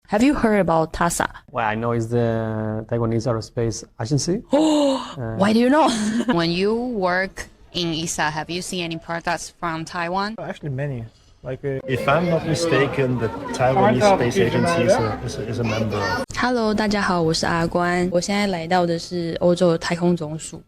Have you heard about TASA? Well, I know it's the Taiwanese Aerospace Agency. Why do you know? When you work in ESA, have you seen any products from Taiwan? Actually, many. If I'm not mistaken, the Taiwan Space Agency is a member of. Hello， 大家好，我是阿官，我现在来到的是欧洲的太空总署。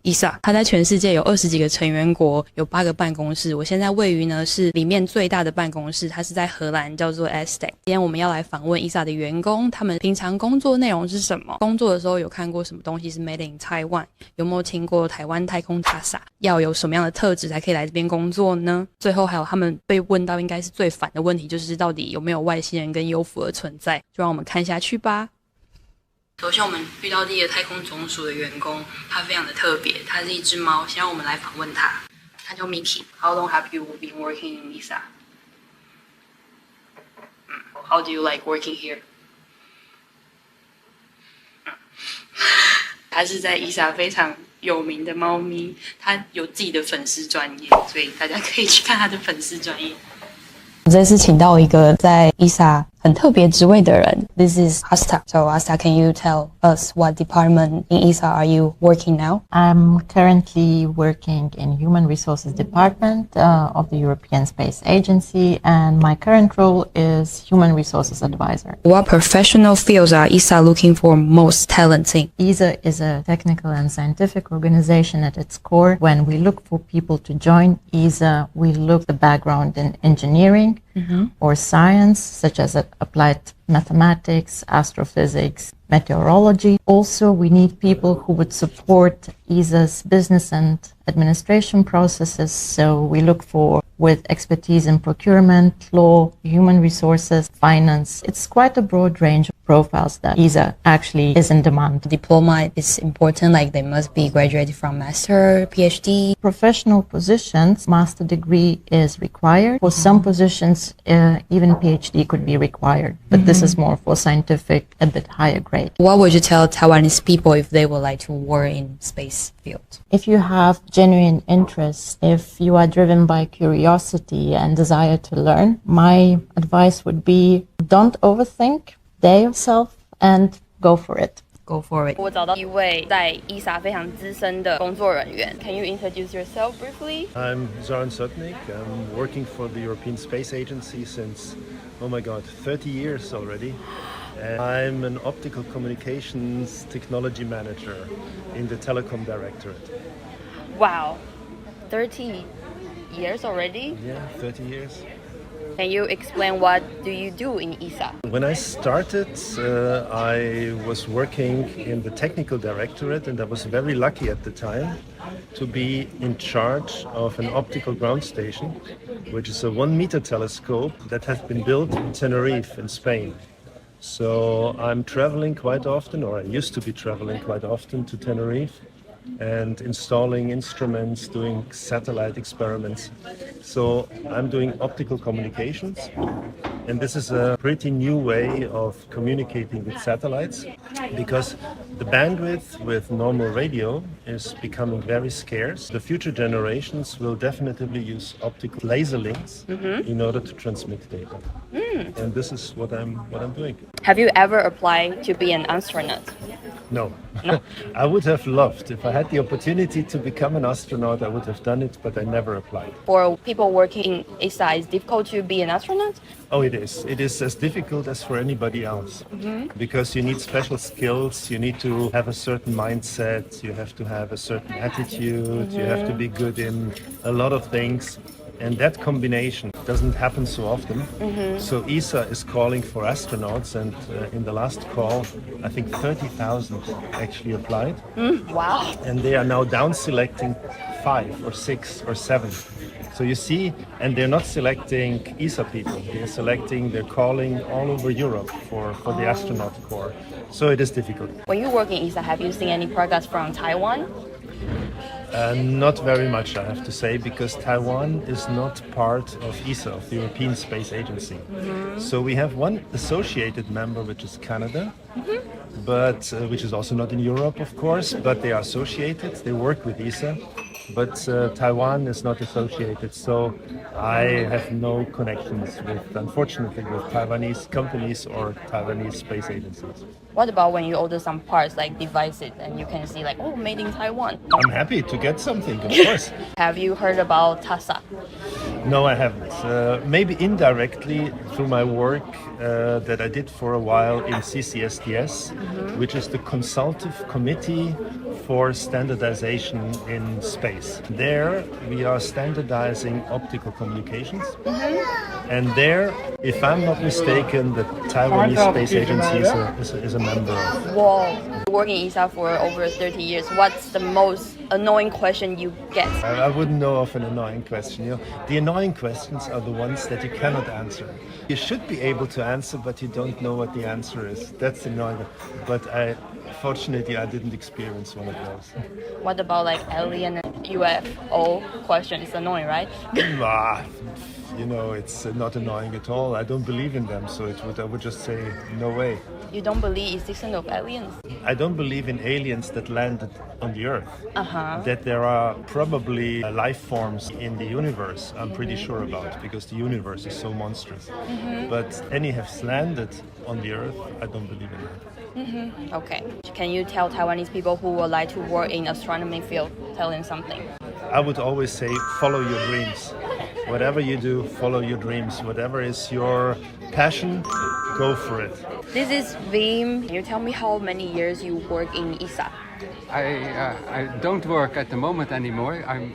ESA， 它在全世界有20几个成员国，有8个办公室。我现在位于呢是里面最大的办公室，它是在荷兰，叫做 ESTEC。今天我们要来访问 ESA 的员工，他们平常工作内容是什么？工作的时候有看过什么东西是 Made in Taiwan？ 有没有听过台湾太空 TASA？ 要有什么样的特质才可以来这边工作呢？最后还有他们被问到应该是最烦的问题，就是到底有没有外星人跟幽浮的存在？就让我们看下去吧。首先我们遇到第一个太空总署的员工，他非常的特别，他是一只猫，先让我们来访问他。他叫 Mickey。 How long have you been working in ESA? How do you like working here? 他是在 ESA 非常有名的猫咪，他有自己的粉丝专页，所以大家可以去看他的粉丝专页。我这次请到一个在 ESA 很特别职位的人。This is Asta. So Asta, can you tell us what department in ESA are you working now? I'm currently working in Human Resources Department of the European Space Agency, and my current role is Human Resources Advisor. What professional fields are ESA looking for most talent in? ESA is a technical and scientific organization at its core. When we look for people to join ESA, we look the background in engineering or science, such as applied mathematics, astrophysics, meteorology. Also, we need people who would support ESA's business and administration processes. So we look for with expertise in procurement, law, human resources, finance. It's quite a broad range of profiles that ESA actually is in demand. Diploma is important, like they must be graduated from master, PhD. Professional positions, master degree is required. For some positions, even PhD could be required. But this is more for scientific, a bit higher grade. What would you tell Taiwanese people if they would like to work in space field? If you have genuine interest, if you are driven by curiosity and desire to learn, my advice would be don't overthink, dare yourself and go for it. Go for it. 我找到一位在 ESA 非常资深的工作人员。Can you introduce yourself briefly? I'm Zoran Sotnik. I'm working for the European Space Agency since, 30 years already. And I'm an optical communications technology manager in the telecom directorate. Wow, 30 years already? Yeah, 30 years. Can you explain what do you do in ESA? When I started, I was working in the technical directorate, and I was very lucky at the time to be in charge of an optical ground station, which is a 1-meter telescope that has been built in Tenerife in Spain. So I'm traveling quite often, or I used to be traveling quite often to Tenerife and installing instruments, doing satellite experiments. So I'm doing optical communications, and this is a pretty new way of communicating with satellites, because the bandwidth with normal radio is becoming very scarce. The future generations will definitely use optical laser links in order to transmit data. And this is what I'm doing. Have you ever applied to be an astronaut? No. I would have loved. If I had the opportunity to become an astronaut, I would have done it, but I never applied. For people working in ESA, it's difficult to be an astronaut? Oh, it is. It is as difficult as for anybody else. Because you need special skills, you need to have a certain mindset, you have to have a certain attitude, you have to be good in a lot of things. And that combination doesn't happen so often. So ESA is calling for astronauts, and in the last call, I think 30,000 actually applied. Wow. And they are now down selecting 5 or 6 or 7. So you see, and they're not selecting ESA people, they're calling all over Europe for the astronaut corps. So it is difficult. When you work in ESA, have you seen any progress from Taiwan? Not very much, I have to say, because Taiwan is not part of ESA, of the European Space Agency. So we have one associated member, which is Canada, but which is also not in Europe, of course, but they are associated, they work with ESA. but Taiwan is not associated, so I have no connections with, unfortunately, with Taiwanese companies or Taiwanese space agencies. What about when you order some parts like devices and you can see like, oh, made in Taiwan? I'm happy to get something, of course. Have you heard about TASA? No, I haven't. Maybe indirectly through my work that I did for a while in CCSTS, which is the Consultative Committee for Standardization in Space. There we are standardizing optical communications. And there, if I'm not mistaken, the Taiwanese Space Agency is a member of. Whoa, working in ESA for over 30 years. What's the most annoying question you get? I wouldn't know of an annoying question. You know, the annoying questions are the ones that you cannot answer. You should be able to answer, but you don't know what the answer is. That's annoying. But fortunately, I didn't experience one of those. What about like alien and UFO question? It's annoying, right? You know, it's not annoying at all. I don't believe in them, so I would just say no way. You don't believe existence of aliens? I don't believe in aliens that landed on the Earth. That there are probably life forms in the universe, I'm pretty sure about, because the universe is so monstrous. But any have landed on the Earth, I don't believe in that. Okay. Can you tell Taiwanese people who would like to work in astronomy field, tell them something? I would always say, follow your dreams. Whatever you do, follow your dreams. Whatever is your passion, go for it. This is Vim. Can you tell me how many years you work in ESA? I don't work at the moment anymore. I'm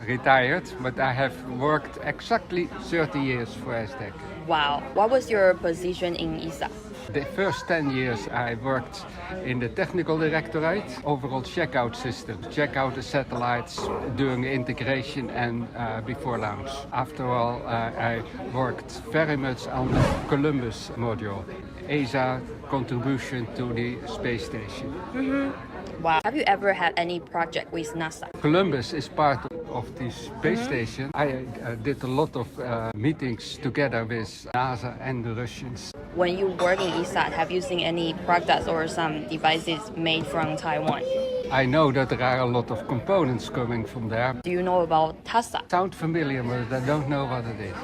retired, but I have worked exactly 30 years for ESTEC. Wow. What was your position in ESA? The first 10 years I worked in the technical directorate, overall checkout system, check out the satellites during the integration and before launch. After all, I worked very much on the Columbus module, ESA contribution to the space station. Wow. Have you ever had any project with NASA? Columbus is part of the space station. I did a lot of meetings together with NASA and the Russians. When you work in ESA, have you seen any products or some devices made from Taiwan? I know that there are a lot of components coming from there. Do you know about TASA? Sound familiar, but I don't know what it is.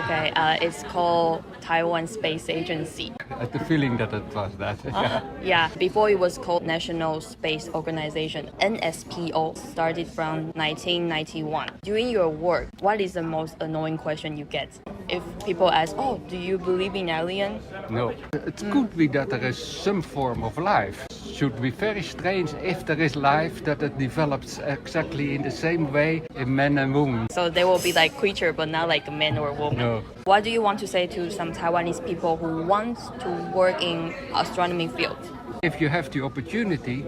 Okay, it's called Taiwan Space Agency. I had the feeling that it was that. Yeah, before it was called National Space Organization, NSPO, started from 1991. During your work, what is the most annoying question you get? If people ask, oh, do you believe in aliens? No. It could be that there is some form of life. Should be very strange if there is life that it develops exactly in the same way in men and women. So they will be like creature, but not like a man or woman. No. What do you want to say to some Taiwanese people who want to work in astronomy field? If you have the opportunity,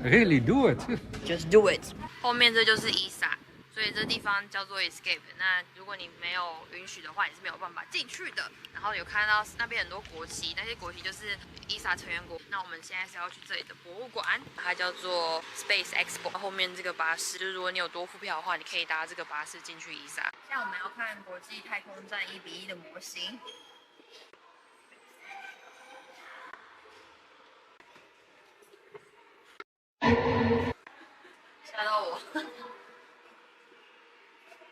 really do it. Just do it. 后面这就是 ESA， 所以这地方叫做 Escape。那如果你没有允许的话，你是没有办法进去的。然后有看到那边很多国旗，那些国旗就是 ESA 成员国。那我们现在是要去这里的博物馆，它叫做 Space Expo。后面这个巴士，就是如果你有多付票的话，你可以搭这个巴士进去 ESA。现在我们要看国际太空站1:1的模型。吓到我。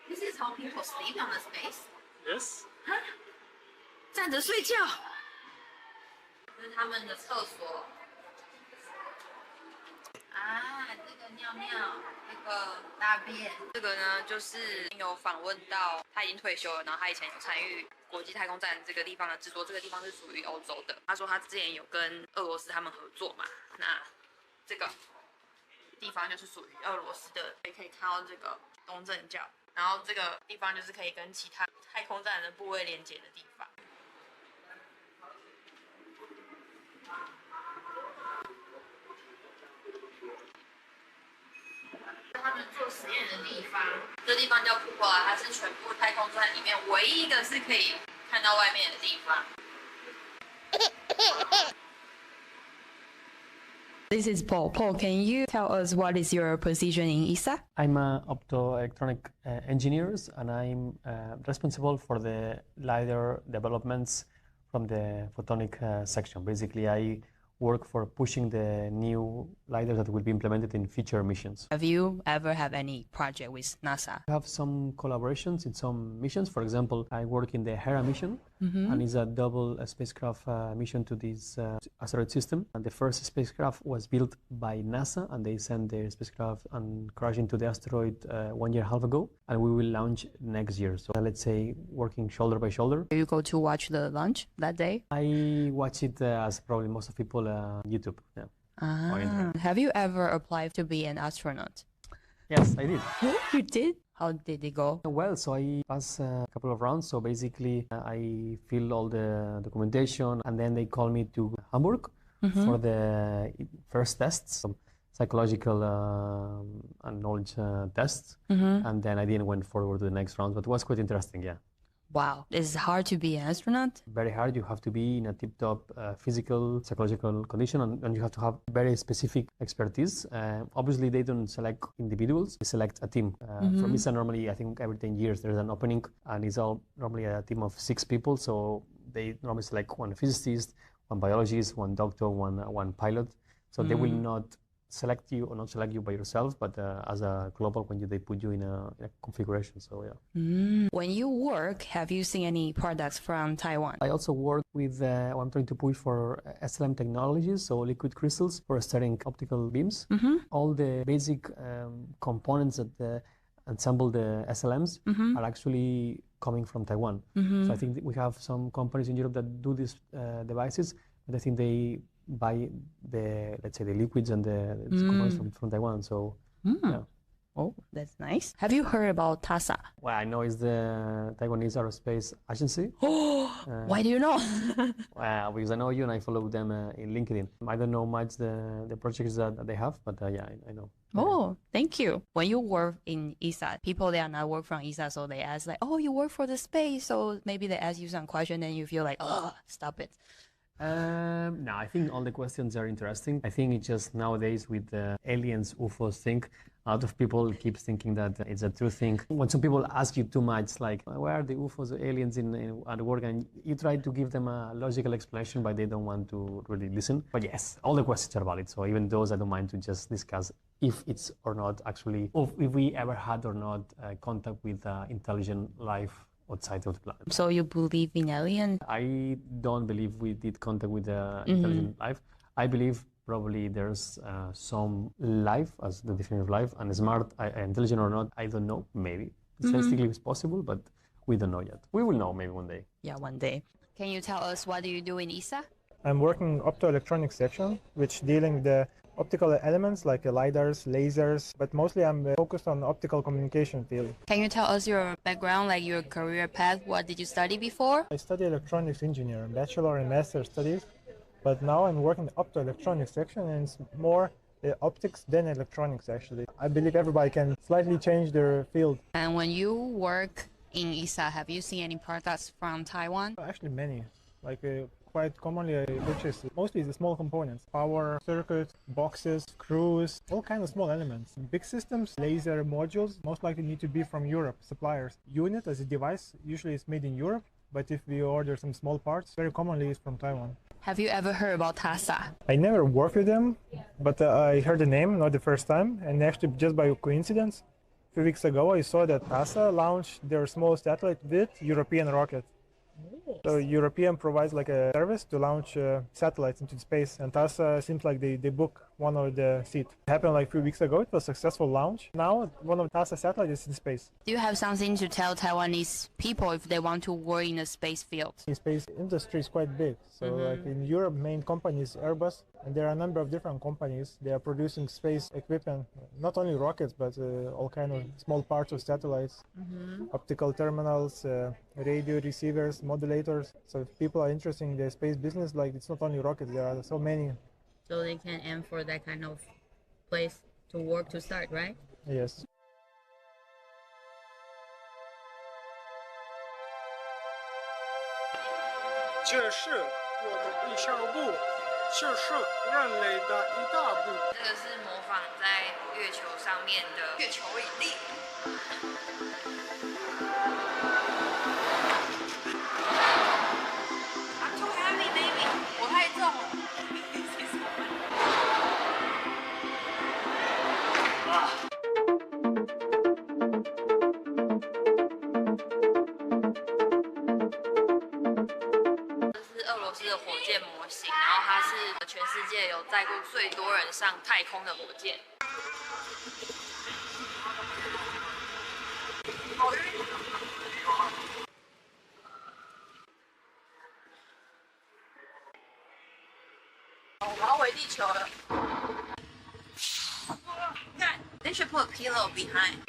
This is how people sleep on the space? Yes. 站着睡觉。这是他们的厕所。啊，这个尿尿，这个大便。这个呢，就是有访问到他已经退休了，然后他以前有参与国际太空站这个地方的制作，这个地方是属于欧洲的。他说他之前有跟俄罗斯他们合作嘛，那这个地方就是属于俄罗斯的，也可以看到这个东正教。然后这个地方就是可以跟其他太空站的部位连接的地方。他们做实验的地方，这地方叫库珀，它是全部太空站里面唯一一个是可以看到外面的地方。This is Paul. Paul, can you tell us what is your position in ESA? I'm an optoelectronic engineer, and I'm responsible for the LiDAR developments from the photonic section. Basically, I work for pushing the new LiDARs that will be implemented in future missions. Have you ever have any project with NASA? I have some collaborations in some missions. For example, I work in the Hera mission, and it's a double spacecraft mission to this asteroid system. And the first spacecraft was built by NASA, and they sent their spacecraft and crashed into the asteroid 1 year and a half ago. And we will launch next year. So let's say working shoulder by shoulder. You go to watch the launch that day? I watch it as probably most of people YouTube. Yeah. Or internet. Have you ever applied to be an astronaut? Yes, I did. You did? How did it go? Well, so I passed a couple of rounds. So basically, I fill all the documentation, and then they call me to Hamburg for the first tests, some psychological and knowledge tests, and then I didn't went forward to the next round. But it was quite interesting, yeah. Wow, it's hard to be an astronaut? Very hard. You have to be in a tip-top physical, psychological condition, and you have to have very specific expertise. Obviously, they don't select individuals; they select a team. For MISA, normally, I think every 10 years there's an opening, and it's all normally a team of 6 people. So they normally select one physicist, one biologist, one doctor, one pilot. So they will not select you or not select you by yourself, but as a global when they put you in a configuration. So yeah. When you work, have you seen any products from Taiwan? I also work with I'm trying to push for SLM technologies, so liquid crystals for studying optical beams. All the basic components that ensemble the SLMs are actually coming from Taiwan. So I think that we have some companies in Europe that do these devices, but I think they buy the, let's say, the liquids and the components from Taiwan. So yeah. Oh, that's nice. Have you heard about TASA? Well, I know it's the Taiwanese Aerospace Agency. Why do you know? Well, because I know you and I follow them in LinkedIn. I don't know much the projects that they have, but yeah, I know. Oh, thank you. When you work in ESA, people they are not work from ESA, so they ask like, oh, you work for the space, so maybe they ask you some question and you feel like, oh, stop it. No, I think all the questions are interesting. I think it's just nowadays with the aliens, UFOs thing, a lot of people keep thinking that it's a true thing. When some people ask you too much, like, where are the UFOs or aliens at work? And you try to give them a logical explanation, but they don't want to really listen. But yes, all the questions are valid. So even those, I don't mind to just discuss if it's or not actually, or if we ever had or not contact with intelligent life outside of the planet. So you believe in aliens? I don't believe we did contact with intelligent life. I believe probably there's some life as the definition of life, and smart, intelligent or not, I don't know, maybe. Statistically it's possible, but we don't know yet. We will know maybe one day. Yeah, one day. Can you tell us what do you do in ESA? I'm working in optoelectronics section, which dealing with the optical elements like LiDARs, lasers, but mostly I'm focused on optical communication field. Can you tell us your background, like your career path? What did you study before? I study electronics engineer, bachelor and master studies, but now I'm working in optoelectronics section, and it's more optics than electronics actually. I believe everybody can slightly change their field. And when you work in ESA, have you seen any products from Taiwan? Actually many, like quite commonly I purchase mostly the small components, power circuits, boxes, screws, all kinds of small elements. Big systems, laser modules, most likely need to be from Europe, suppliers. Unit as a device usually is made in Europe, but if we order some small parts, very commonly it's from Taiwan. Have you ever heard about TASA? I never worked with them, but I heard the name, not the first time, and actually just by coincidence, a few weeks ago I saw that TASA launched their small satellite with European rocket. So European provides like a service to launch satellites into space, and TASA seems like they book one of the seat. It happened like a few weeks ago. It was a successful launch. Now one of TASA satellites is in space. Do you have something to tell Taiwanese people if they want to work in the space field? The space industry is quite big. So like in Europe, main company is Airbus, and there are a number of different companies. They are producing space equipment, not only rockets, but all kind of small parts of satellites, optical terminals, radio receivers, modulators. So if people are interested in the space business, like it's not only rockets, there are so many. So they can aim for that kind of place to work to start, right? Yes. 这是我的一小步，这是人类的一大步。这个是模仿在月球上面的月球引力。I'm too heavy, baby. 我太重了。型，然后它是全世界有载过最多人上太空的火箭。我要回地球了。看 ，They should put a pillow behind。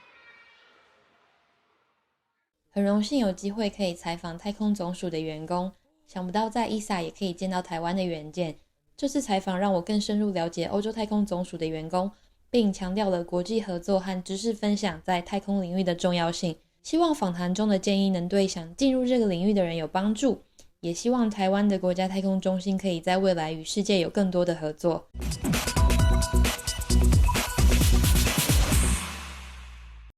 很荣幸有机会可以采访太空总署的员工，想不到在 TASA 也可以见到台湾的元件。这次采访让我更深入了解欧洲太空总署的员工，并强调了国际合作和知识分享在太空领域的重要性。希望访谈中的建议能对想进入这个领域的人有帮助，也希望台湾的国家太空中心可以在未来与世界有更多的合作。